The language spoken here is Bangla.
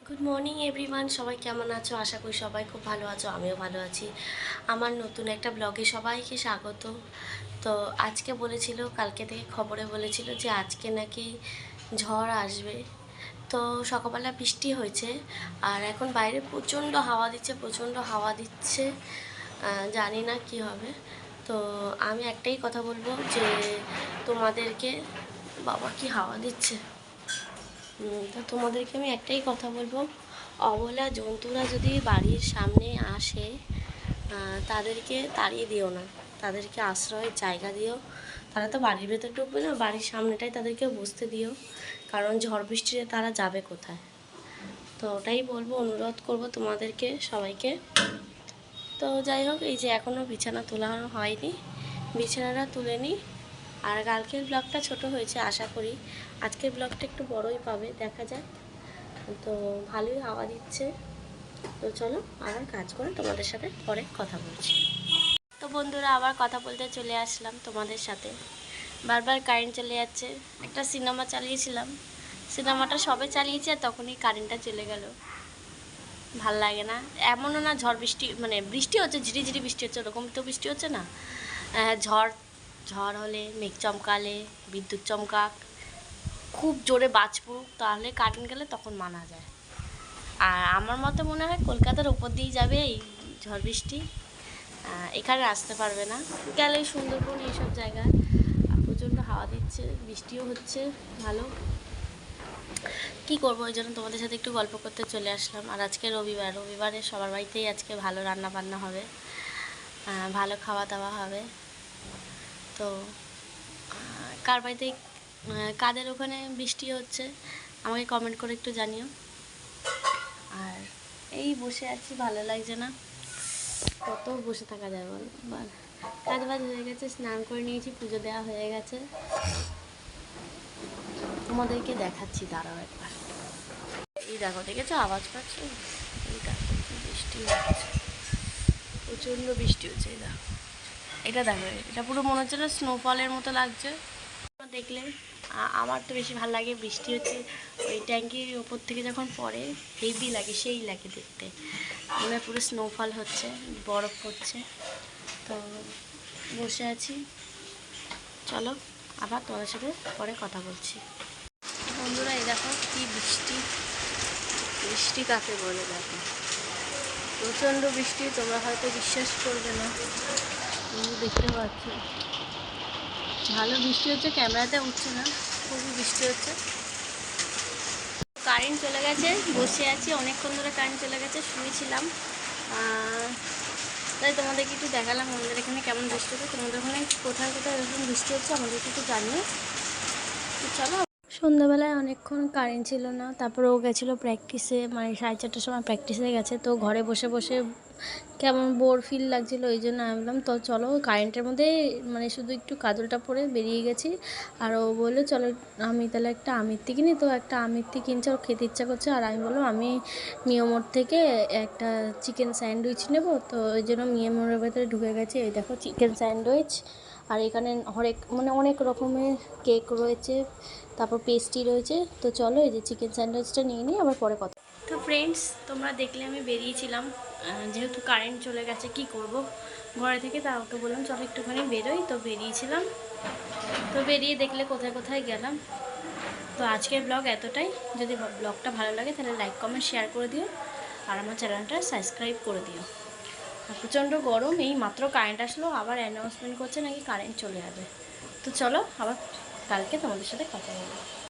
গুড মর্নিং এভরিওয়ান, সবাই কেমন আছো? আশা করি সবাই খুব ভালো আছো, আমিও ভালো আছি। আমার নতুন একটা ব্লগে সবাইকে স্বাগত। তো আজকে বলেছিল, কালকে থেকে খবরে বলেছিল যে আজকে নাকি ঝড় আসবে। তো সকালবেলা বৃষ্টি হয়েছে আর এখন বাইরে প্রচণ্ড হাওয়া দিচ্ছে, প্রচণ্ড হাওয়া দিচ্ছে। জানি না কি হবে। তো আমি একটাই কথা বলবো যে তোমাদেরকে, বাবা কি হাওয়া দিচ্ছে। তো তোমাদেরকে আমি একটাই কথা বলবো, অবলা জন্তুরা যদি বাড়ির সামনে আসে তাদেরকে তাড়িয়ে দিও না, তাদেরকে আশ্রয়ের জায়গা দিও। তারা তো বাড়ির ভেতর ঢুকবে না, বাড়ির সামনেটাই তাদেরকে বসতে দিও, কারণ ঝড় বৃষ্টিতে তারা যাবে কোথায়। তো ওটাই বলবো, অনুরোধ করব তোমাদেরকে সবাইকে। তো যাই হোক, এই যে এখনও বিছানা তোলা হয়নি, বিছানাটা তুলে নিই। আর কালকের ব্লগটা ছোট হয়েছে, আশা করি আজকের ব্লগটা একটু বড়ই পাবে, দেখা যাক। তো ভালোই হাওয়া দিচ্ছে। তো চলো আবার কাজ করে তোমাদের সাথে পরে কথা বলছি। তো বন্ধুরা, আবার কথা বলতে চলে আসলাম তোমাদের সাথে। বারবার কারেন্ট চলে যাচ্ছে। একটা সিনেমা চালিয়েছিলাম, সিনেমাটা সবে চালিয়েছি আর তখনই কারেন্টটা চলে গেল। ভাল লাগে না। এমনও না ঝড় বৃষ্টি, মানে বৃষ্টি হচ্ছে, ঝিরিঝিরি বৃষ্টি হচ্ছে, ওরকম তো বৃষ্টি হচ্ছে না। ঝড় ঝড় হলে, মেঘ চমকালে, বিদ্যুৎ চমকাক, খুব জোরে বাজ পড়ুক, তাহলে কারেন্ট গেলে তখন মানা যায়। আর আমার মতে মনে হয় কলকাতার ওপর দিয়ে যাবে এই ঝড় বৃষ্টি, এখানে আসতে পারবে না। গেলে সুন্দরবন এইসব জায়গায়। প্রচণ্ড হাওয়া দিচ্ছে, বৃষ্টিও হচ্ছে ভালো। কি করবো, ওই জন্য তোমাদের সাথে একটু গল্প করতে চলে আসলাম। আর আজকে রবিবার, রবিবারে সবার বাড়িতেই আজকে ভালো রান্না বান্না হবে, ভালো খাওয়া দাওয়া হবে। তো কার বাড়িতে, কাদের ওখানে বৃষ্টি হচ্ছে আমাকে কমেন্ট করে একটু জানিও। আর এই বসে আছি, ভালো লাগছে না, কত বসে থাকা যায় বল। কাজ বাজ হয়ে গেছে, স্নান করে নিয়েছি, পুজো দেওয়া হয়ে গেছে। তোমাদেরকে দেখাচ্ছি, দাঁড়াও একবার। এই দেখো, দেখেছো আওয়াজ পাচ্ছ? এই দেখো বৃষ্টি হচ্ছে, প্রচণ্ড বৃষ্টি হচ্ছে। এই দেখো, এটা দেখো, এটা পুরো মনে হচ্ছে না স্নোফলের মতো লাগছে দেখলে। আমার তো বেশি ভালো লাগে বৃষ্টি হচ্ছে, ওই ট্যাঙ্কির ওপর থেকে যখন পড়ে হেভি লাগে, সেই লাগে দেখতে, মনে হয় পুরো স্নোফল হচ্ছে, বরফ পড়ছে। তো বসে আছি, চলো আবার তোমাদের সাথে পরে কথা বলছি। বন্ধুরা, এই দেখো কি বৃষ্টি, বৃষ্টি কাকে বলে দেখো, প্রচণ্ড বৃষ্টি। তোমরা হয়তো বিশ্বাস করবে না, দেখতে পাচ্ছি ভালো বৃষ্টি হচ্ছে, ক্যামেরাতে উঠছে না, খুবই বৃষ্টি হচ্ছে। কারেন্ট চলে গেছে, বসে আছি অনেকক্ষণ ধরে, কারেন্ট চলে গেছে, শুয়েছিলাম। তাই তোমাদেরকে একটু দেখালাম আমাদের এখানে কেমন বৃষ্টি হচ্ছে। তোমাদের ওখানে কোথায় কোথায় এরকম বৃষ্টি হচ্ছে আমাদেরকে একটু জানিও। চলো। সন্ধ্যাবেলায় অনেকক্ষণ কারেন্ট ছিল না, তারপরে ও গেছিলো প্র্যাকটিসে, মানে 4:30টার সময় প্র্যাকটিসে গেছে। তো ঘরে বসে বসে কেমন বোর ফিল লাগছিলো, ওই জন্য আমি বললাম তো চলো কারেন্টের মধ্যে, মানে শুধু একটু কাজলটা পরে বেরিয়ে গেছি। আর ও বললো চলো আমি তাহলে একটা আমিত্তি কিনি। তো একটা আমিত্তি কিনছে, ওর খেতে ইচ্ছা করছে। আর আমি বললাম আমি মিয়ামোর থেকে একটা চিকেন স্যান্ডউইচ নেব। তো ওই জন্য মিয়ামোরের ভেতরে ঢুকে গেছে। এই দেখো চিকেন স্যান্ডউইচ, আর এখানে অনেক রকমের কেক রয়েছে, তারপর পেস্ট্রি রয়েছে। তো চলো এই যে চিকেন স্যান্ডউইচটা নিয়ে নিই, আবার পরে কথা। তো ফ্রেন্ডস, তোমরা দেখলে আমি বেরিয়েছিলাম, যেহেতু কারেন্ট চলে গেছে কি করব ঘরে থেকে, তা ওকে বললাম চলো একটুখানি বেরোই। তো বেরিয়েছিলাম, তো বেরিয়ে দেখলে কোথায় কোথায় গেলাম। তো আজকের ব্লগ এতটাই। যদি ব্লগটা ভালো লাগে তাহলে লাইক কমেন্ট শেয়ার করে দিও, আর আমার চ্যানেলটা সাবস্ক্রাইব করে দিও। আর প্রচণ্ড গরম, এই মাত্র কারেন্ট আসলো, আবার অ্যানাউন্সমেন্ট করছে নাকি কারেন্ট চলে যাবে। তো চলো আবার কালকে তোমাদের সাথে কথা বলবো।